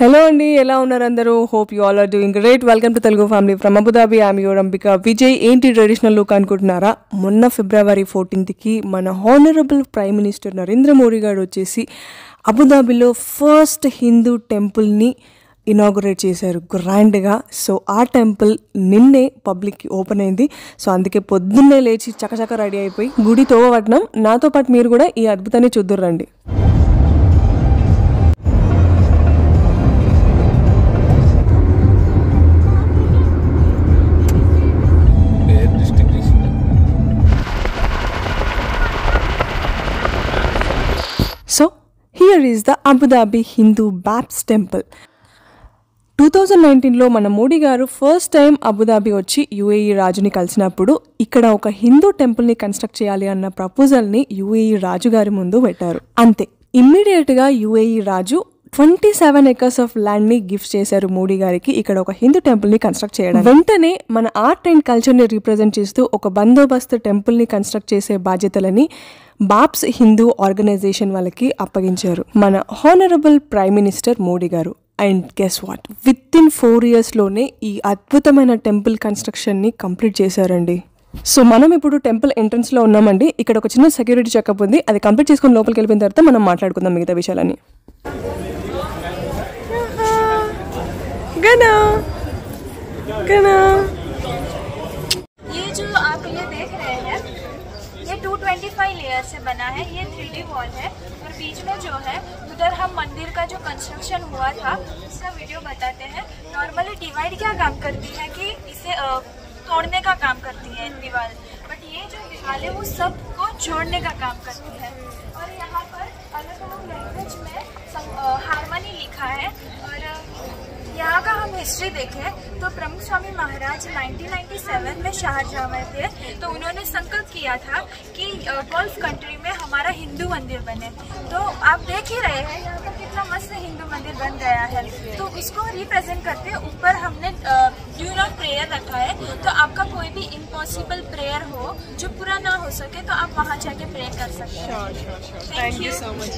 Hello అండి, ఎలా ఉన్నారు అందరూ? Hope you all are doing great. Welcome to Telugu family from Abu Dhabi. I'm your Ambika Vijay. ఏంటి ట్రెడిషనల్ లుక్ అనుకుంటున్నారా? మొన్న February 14th మన honourable prime minister Narendra Modi గారు వచ్చేసి అబుదాబిలో ఫస్ట్ హిందూ టెంపుల్ని ఇనాగరేట్ చేశారు గ్రాండ్గా. సో ఆ టెంపుల్ నిన్నే పబ్లిక్కి ఓపెన్ అయింది. సో అందుకే పొద్దున్నే లేచి చకచక రెడీ అయిపోయి గుడి తోవవట్నం. నాతో పాటు మీరు కూడా ఈ అద్భుతాన్ని చూద్దురు రండి. So here is the Abu Dhabi Hindu Babs Temple. 2019లో మన మోడీ గారు ఫస్ట్ టైం అబుదాబి వచ్చి యుఏఈ రాజుని కలిసినప్పుడు ఇక్కడ ఒక హిందూ టెంపుల్ని కన్స్ట్రక్ట్ చేయాలి అన్న ప్రపోజల్ని యుఏఈ రాజు గారి ముందు పెట్టారు. అంతే, ఇమ్మీడియట్గా యుఏఈ రాజు 27 acres ఆఫ్ ల్యాండ్ని గిఫ్ట్ చేశారు మోడీ గారికి ఇక్కడ ఒక హిందూ టెంపుల్ని కన్స్ట్రక్ట్ చేయడం. వెంటనే మన ఆర్ట్ అండ్ కల్చర్ని రిప్రజెంట్ చేస్తూ ఒక బందోబస్తు టెంపుల్ని కన్స్ట్రక్ట్ చేసే బాధ్యతలని బాబ్స్ హిందూ ఆర్గనైజేషన్ వాళ్ళకి అప్పగించారు మన హానరబుల్ ప్రైమ్ మినిస్టర్ మోడీ గారు. And guess what, with in 4 yearsలోనే ఈ అద్భుతమైన టెంపుల్ కన్స్ట్రక్షన్ని కంప్లీట్ చేశారండి. సో మనం ఇప్పుడు టెంపుల్ ఎంట్రన్స్లో ఉన్నామండి. ఇక్కడ ఒక చిన్న సెక్యూరిటీ చెకప్ ఉంది. అది కంప్లీట్ చేసుకుని లోపలికి వెళ్ళిన తర్వాత మనం మాట్లాడుకుందాం మిగతా విషయాలని. गना गना ये जो आप ये देख रहे हैं ये 225 लेयर से बना है. ये 3D वॉल है और बीच में जो है उधर हम मंदिर का जो कंस्ट्रक्शन हुआ था उसका वीडियो बताते हैं. नॉर्मली डिवाइड क्या काम करती है कि इसे तोड़ने का काम करती है दीवार, बट ये जो दीवार है वो सबको जोड़ने का काम करती है. और यहाँ पर अलग अलग लैंग्वेज में हारमोनी लिखा है. और यहाँ का हम हिस्ट्री देखें तो प्रमुख स्वामी महाराज 1997 में शाहजहाँ में थे, तो उन्होंने संकल्प किया था कि 12 कंट्री में हमारा हिंदू मंदिर बने. तो आप देख ही रहे हैं यहाँ पर कितना मस्त हिंदू मंदिर बन गया है. तो उसको रिप्रेजेंट करते ऊपर हमने ड्यून ऑफ प्रेयर रखा है. तो आपका कोई भी इम्पॉसिबल प्रेयर हो जो पूरा ना हो सके तो आप वहाँ जाके प्रे कर सकते हैं. Thank you so much.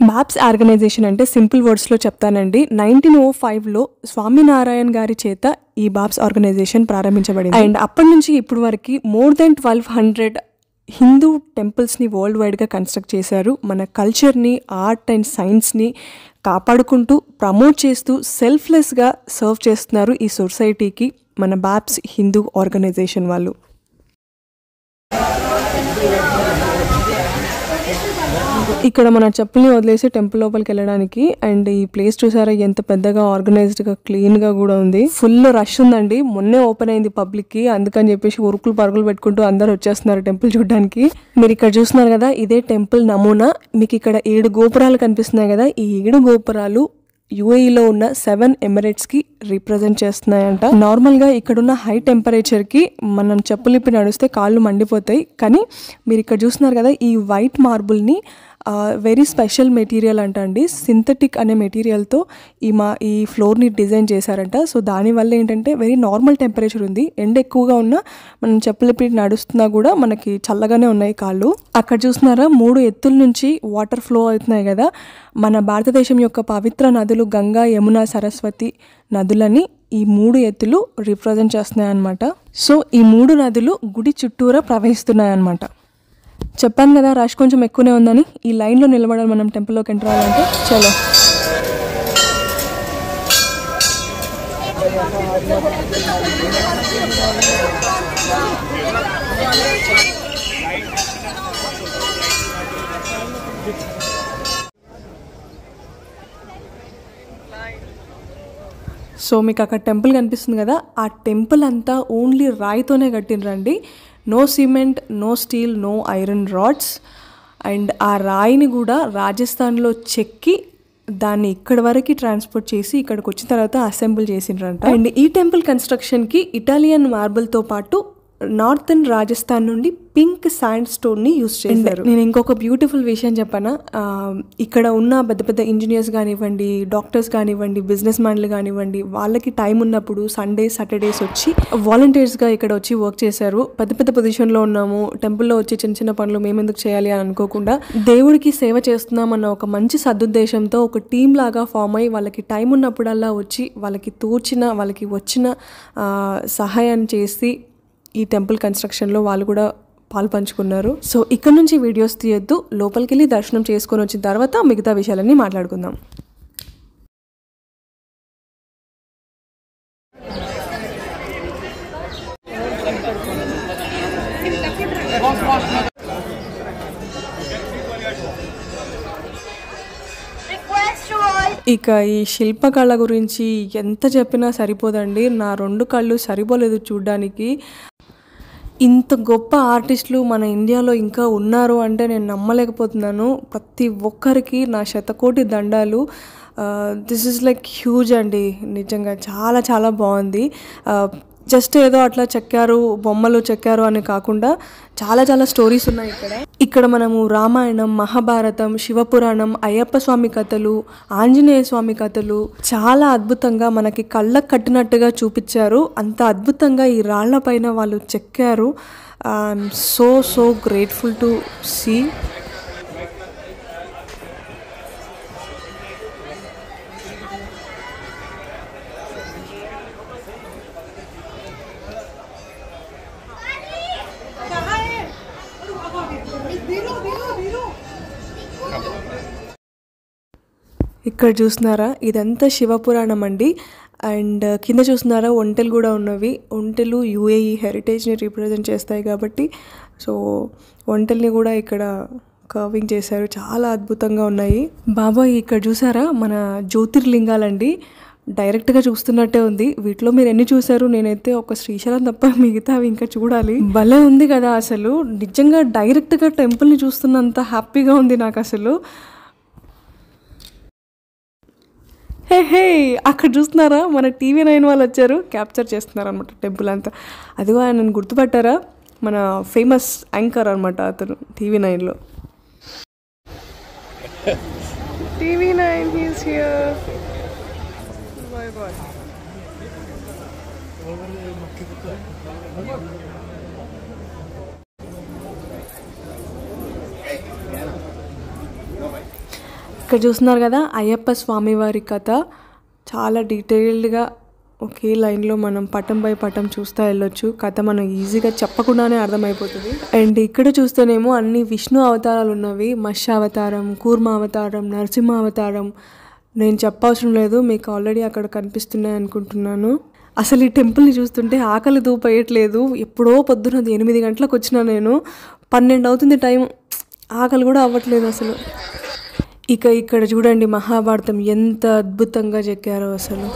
BAPS organization అంటే సింపుల్ వర్డ్స్లో చెప్తానండి. 1905లో స్వామినారాయణ గారి చేత ఈ బాబ్స్ ఆర్గనైజేషన్ ప్రారంభించబడింది. అండ్ అప్పటి నుంచి ఇప్పుడు వరకు మోర్ దెన్ 1200 హిందూ టెంపుల్స్ని వరల్డ్ వైడ్గా కన్స్ట్రక్ట్ చేశారు. మన కల్చర్ని, ఆర్ట్ అండ్ సైన్స్ని కాపాడుకుంటూ ప్రమోట్ చేస్తూ సెల్ఫ్లెస్గా సర్వ్ చేస్తున్నారు ఈ సొసైటీకి మన బాబ్స్ హిందూ ఆర్గనైజేషన్ వాళ్ళు. ఇక్కడ మన చెప్పుల్ని వదిలేసి టెంపుల్ లోపలికి వెళ్ళడానికి. అండ్ ఈ ప్లేస్ చూసారా ఎంత పెద్దగా ఆర్గనైజ్డ్గా క్లీన్గా కూడా ఉంది. ఫుల్ రష్ ఉందండి. మొన్నే ఓపెన్ అయింది పబ్లిక్కి, అందుకని చెప్పేసి ఉరుకులు పరుగులు పెట్టుకుంటూ అందరు వచ్చేస్తున్నారు టెంపుల్ చూడడానికి. మీరు ఇక్కడ చూస్తున్నారు కదా, ఇదే టెంపుల్ నమూనా. మీకు ఇక్కడ 7 గోపురాలు కనిపిస్తున్నాయి కదా, ఈ 7 గోపురాలు యుఏఈలో ఉన్న 7 ఎమిరేట్స్కి రిప్రజెంట్ చేస్తున్నాయంట. నార్మల్గా ఇక్కడున్న హై టెంపరేచర్కి మనం చెప్పులిప్పి నడిస్తే కాళ్ళు మండిపోతాయి. కానీ మీరు ఇక్కడ చూస్తున్నారు కదా, ఈ వైట్ మార్బుల్ని వెరీ స్పెషల్ మెటీరియల్ అంట అండి. సింథటిక్ అనే మెటీరియల్తో ఈ ఫ్లోర్ని డిజైన్ చేశారంట. సో దానివల్ల ఏంటంటే వెరీ నార్మల్ టెంపరేచర్ ఉంది. ఎండ ఎక్కువగా ఉన్నా మనం చెప్పులిప్పి నడుస్తున్నా కూడా మనకి చల్లగానే ఉన్నాయి కాళ్ళు. అక్కడ చూస్తున్నారా 3 ఎత్తుల నుంచి వాటర్ ఫ్లో అవుతున్నాయి కదా. మన భారతదేశం యొక్క పవిత్ర నదులు గంగా, యమున, సరస్వతి నదులని ఈ 3 ఎత్తులు రిప్రజెంట్ చేస్తున్నాయి అన్నమాట. సో ఈ 3 నదులు గుడి చుట్టూరా ప్రవహిస్తున్నాయి అన్నమాట. చెప్పాను కదా రష్ కొంచెం ఎక్కువనే ఉందని. ఈ లైన్లో నిలబడాలి మనం టెంపుల్లోకి ఎంటర్ అవ్వాలంటే. చలో సో మీకు అక్కడ టెంపుల్ కనిపిస్తుంది కదా, ఆ టెంపుల్ అంతా ఓన్లీ రాయితోనే కట్టినరండి. No cement, no steel, no iron rods. And ఆ రాయిని కూడా రాజస్థాన్లో చెక్కి దాన్ని ఇక్కడ వరకు ట్రాన్స్పోర్ట్ చేసి ఇక్కడికి వచ్చిన తర్వాత అసెంబుల్ చేసిండ్రంట. అండ్ ఈ టెంపుల్ కన్స్ట్రక్షన్కి ఇటాలియన్ మార్బుల్తో పాటు నార్థన్ రాజస్థాన్ నుండి పింక్ శాండ్ స్టోన్ని యూజ్ చేశారు. నేను ఇంకొక బ్యూటిఫుల్ విషయం చెప్పాను. ఇక్కడ ఉన్న పెద్ద పెద్ద ఇంజనీర్స్ కానివ్వండి, డాక్టర్స్ కానివ్వండి, బిజినెస్ మ్యాన్లు కానివ్వండి, వాళ్ళకి టైం ఉన్నప్పుడు సండేస్ సాటర్డేస్ వచ్చి వాలంటీర్స్గా ఇక్కడ వచ్చి వర్క్ చేశారు. పెద్ద పెద్ద పొజిషన్లో ఉన్నాము, టెంపుల్లో వచ్చి చిన్న చిన్న పనులు మేమెందుకు చేయాలి అని అనుకోకుండా దేవుడికి సేవ చేస్తున్నామన్న ఒక మంచి సదుద్దేశంతో ఒక టీం లాగా ఫామ్ అయ్యి వాళ్ళకి టైం ఉన్నప్పుడల్లా వచ్చి వాళ్ళకి తోచిన వాళ్ళకి వచ్చిన సహాయాన్ని చేసి ఈ టెంపుల్ కన్స్ట్రక్షన్లో వాళ్ళు కూడా పాలు పంచుకున్నారు. సో ఇక్కడ నుంచి వీడియోస్ తీయొద్దు, లోపలికి వెళ్ళి దర్శనం చేసుకొని వచ్చిన తర్వాత మిగతా విషయాలన్నీ మాట్లాడుకుందాం. ఇక ఈ శిల్పకళ గురించి ఎంత చెప్పినా సరిపోదండి. నా 2 కళ్ళు సరిపోలేదు చూడ్డానికి. ఇంత గొప్ప ఆర్టిస్టులు మన ఇండియాలో ఇంకా ఉన్నారు అంటే నేను నమ్మలేకపోతున్నాను. ప్రతి ఒక్కరికి నా శతకోటి దండాలు. దిస్ ఈజ్ లైక్ హ్యూజ్ అండి, నిజంగా చాలా చాలా బాగుంది. జస్ట్ ఏదో అట్లా చెక్కారు, బొమ్మలు చెక్కారు అని కాకుండా చాలా చాలా స్టోరీస్ ఉన్నాయి ఇక్కడ. మనము రామాయణం, మహాభారతం, శివపురాణం, అయ్యప్ప స్వామి కథలు, ఆంజనేయ స్వామి కథలు చాలా అద్భుతంగా మనకి కళ్ళకు కట్టినట్టుగా చూపించారు. అంత అద్భుతంగా ఈ రాళ్ల పైన వాళ్ళు చెక్కారు. I'm so grateful to see. ఇక్కడ చూస్తున్నారా, ఇదంతా శివపురాణం అండి. అండ్ కింద చూస్తున్నారా ఒంటెలు కూడా ఉన్నవి. ఒంటెలు యుఏఈ హెరిటేజ్ని రిప్రజెంట్ చేస్తాయి కాబట్టి సో ఒంటెల్ని కూడా ఇక్కడ కర్వింగ్ చేశారు. చాలా అద్భుతంగా ఉన్నాయి. బాబాయ్ ఇక్కడ చూసారా మన జ్యోతిర్లింగాలండి. డైరెక్ట్గా చూస్తున్నట్టే ఉంది. వీటిలో మీరు ఎన్ని చూసారు? నేనైతే ఒక శ్రీశైలం తప్ప మిగతా అవి ఇంకా చూడాలి. భలే ఉంది కదా అసలు. నిజంగా డైరెక్ట్గా టెంపుల్ని చూస్తున్నంత హ్యాపీగా ఉంది నాకు అసలు. హే అక్కడ చూస్తున్నారా మన TV9 వాళ్ళు వచ్చారు, క్యాప్చర్ చేస్తున్నారు అనమాట టెంపుల్ అంతా. అదిగో ఆయన గుర్తుపట్టారా, మన ఫేమస్ యాంకర్ అనమాట అతను TV9లో. TV9 he's here. My God. ఇక్కడ చూస్తున్నారు కదా అయ్యప్ప స్వామివారి కథ. చాలా డీటెయిల్డ్గా ఒకే లైన్లో మనం పటం బై పటం చూస్తూ వెళ్ళొచ్చు. కథ మనం ఈజీగా చెప్పకుండానే అర్థమైపోతుంది. అండ్ ఇక్కడ చూస్తేనేమో అన్ని విష్ణు అవతారాలు ఉన్నవి. మత్స్య అవతారం, కూర్మ అవతారం, నరసింహ అవతారం. నేను చెప్పవసరం లేదు, మీకు ఆల్రెడీ అక్కడ కనిపిస్తున్నాయి అనుకుంటున్నాను. అసలు ఈ టెంపుల్ని చూస్తుంటే ఆకలి దూపేయట్లేదు. ఎప్పుడో పొద్దున 8 గంటలకు వచ్చినా నేను, 12 అవుతుంది టైం, ఆకలి కూడా అవ్వట్లేదు అసలు. ఇక ఇక్కడ చూడండి మహాభారతం ఎంత అద్భుతంగా చెక్కారో అసలు.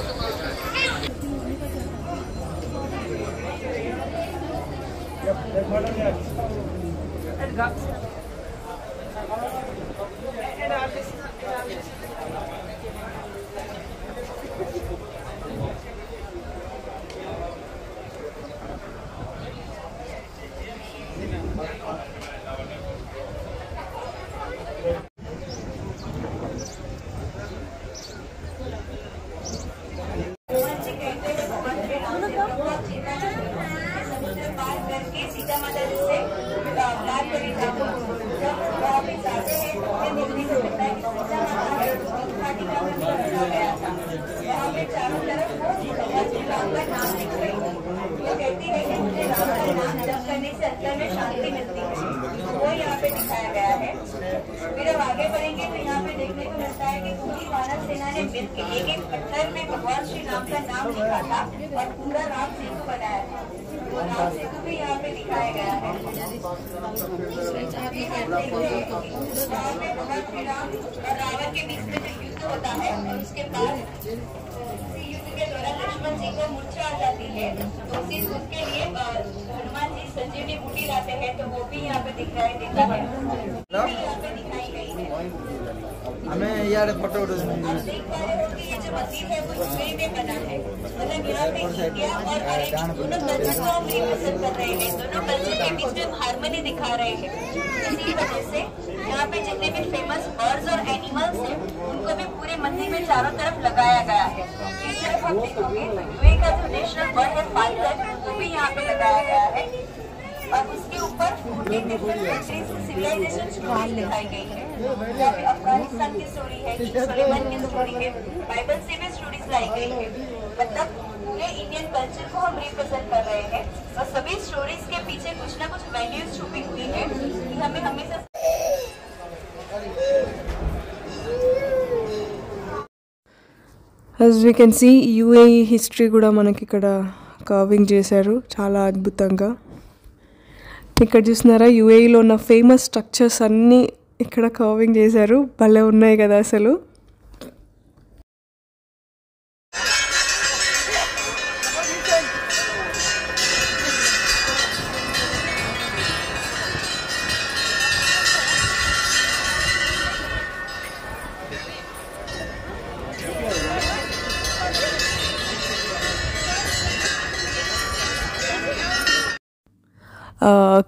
फिर अब आगे बढ़ेंगे तो यहाँ पे देखने को मिलता है कि पूरी मानव सेना ने मिलकर एक पत्थर में भगवान श्री राम का नाम लिखा था और पूरा राम सेतु बनाया था। वो राम सेतु भी यहाँ पे दिखाया गया है। भगवान श्री राम और रावण के बीच में जो युद्ध होता है और उसके बाद युद्ध के दौरान लक्ष्मण जी को मूर्छा आ जाती है, तो उसके लिए हनुमान जी संजीवनी बूटी लाते हैं, तो वो भी यहाँ पे दिखाया देता है, यहाँ पे दिखाई गई है। हमें यार फोटो ये जो मंदिर है वो यूएई में बना है, मतलब यहाँ पे इंडिया और अरेबिक दोनों कल्चर को हम रिप्रेजेंट कर रहे हैं, दोनों कल्चर के बीच में हार्मनी दिखा रहे हैं। इसी वजह से यहाँ पे जितने भी फेमस बर्ड्स और एनिमल्स हैं उनको भी पूरे मंदिर में चारों तरफ लगाया गया है। इस तरफ हम देखोगे तो यूएई का जो नेशनल बर्ड है फाल्कन, वो भी यहाँ पे लगाया गया है और उसके ऊपर 14 डिफरेंट कंट्रीज की सिविलाइजेशन स्टोरीज दिखाई गई है। यहाँ पे अफगानिस्तान की स्टोरी है, किंग सुलेमान की स्टोरी है, बाइबल से भी स्टोरीज लाई गई है। मतलब पूरे इंडियन कल्चर को हम रिप्रेजेंट कर रहे हैं और सभी स्टोरीज के पीछे कुछ ना कुछ वैल्यूज छुपी हुई है कि हमें हमेशा as we can see UAE history కూడా మనకి ఇక్కడ కర్వింగ్ చేశారు చాలా అద్భుతంగా. ఇక్కడ చూస్తున్నారా యూఏఈలో ఉన్న ఫేమస్ స్ట్రక్చర్స్ అన్నీ ఇక్కడ కర్వింగ్ చేశారు, భలే ఉన్నాయి కదా అసలు.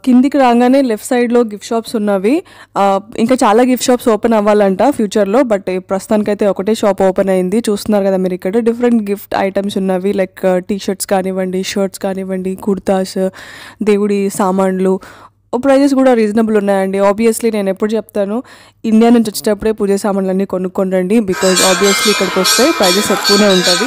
కిందికి రాగానే లెఫ్ట్ సైడ్లో గిఫ్ట్ షాప్స్ ఉన్నవి. ఇంకా చాలా గిఫ్ట్ షాప్స్ ఓపెన్ అవ్వాలంట ఫ్యూచర్లో, బట్ ప్రస్తుతానికైతే ఒకటే షాప్ ఓపెన్ అయింది. చూస్తున్నారు కదా మీరు ఇక్కడ డిఫరెంట్ గిఫ్ట్ ఐటమ్స్ ఉన్నవి, లైక్ టీ షర్ట్స్ కానివ్వండి, షర్ట్స్ కానివ్వండి, కుర్తాస్, దేవుడి సామాన్లు. ప్రైజెస్ కూడా రీజనబుల్ ఉన్నాయండి. ఆబ్వియస్లీ నేను ఎప్పుడు చెప్తాను, ఇండియా నుంచి వచ్చేటప్పుడే పూజ సామాన్లు అన్నీ కొనుక్కోండి, బికాజ్ ఆబ్వియస్లీ ఇక్కడికి వస్తే ప్రైజెస్ ఎక్కువనే ఉంటుంది.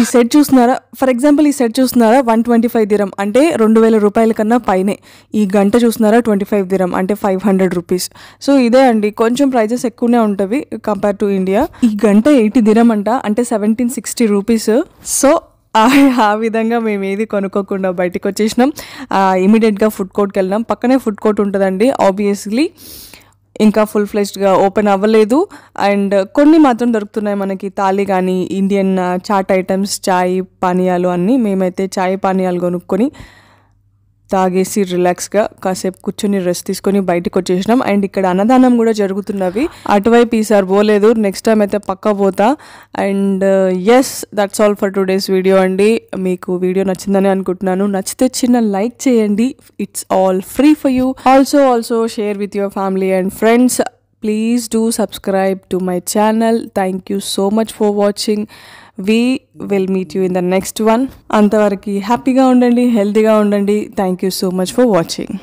ఈ సెట్ చూస్తున్నారా, ఫర్ ఎగ్జాంపుల్ ఈ సెట్ చూస్తున్నారా 125 దిరం అంటే 2000 రూపాయల కన్నా పైనే. ఈ గంట చూస్తున్నారా 25 దిరం అంటే 500 రూపీస్. సో ఇదే అండి, కొంచెం ప్రైజెస్ ఎక్కువనే ఉంటుంది కంపేర్ టు ఇండియా. ఈ గంట 80 దిరం అంట అంటే 1760 రూపీస్. సో ఆ విధంగా మేము ఏది కొనుక్కోకుండా బయటకు వచ్చేసినాం. ఇమీడియట్గా ఫుడ్ కోర్ట్కి వెళ్ళినాం. పక్కనే ఫుడ్ కోర్ట్ ఉంటుందండి. ఆబ్వియస్లీ ఇంకా ఫుల్ ఫ్లెజ్డ్గా ఓపెన్ అవ్వలేదు, అండ్ కొన్ని మాత్రం దొరుకుతున్నాయి మనకి. థాలీ కానీ ఇండియన్ చాట్ ఐటమ్స్, చాయ్ పానీయాలు అన్నీ. మేమైతే చాయ్ పానీయాలు కొనుక్కొని తాగేసి రిలాక్స్గా కాసేపు కూర్చొని రెస్ట్ తీసుకొని బయటకు వచ్చేసినాం. అండ్ ఇక్కడ అన్నదానం కూడా జరుగుతున్నవి. అటువైపు ఈసారి పోలేదు, నెక్స్ట్ టైం అయితే పక్కా పోతా. And yes, that's all for today's video అండి. మీకు వీడియో నచ్చిందని అనుకుంటున్నాను. నచ్చితే చిన్న లైక్ చేయండి, it's all free for you. Also share with your family and friends. Please do subscribe to my channel. Thank you so much for watching. We will meet you in the next one. అంతవరకు హ్యాపీగా ఉండండి, హెల్తీగా ఉండండి. Thank you so much for watching.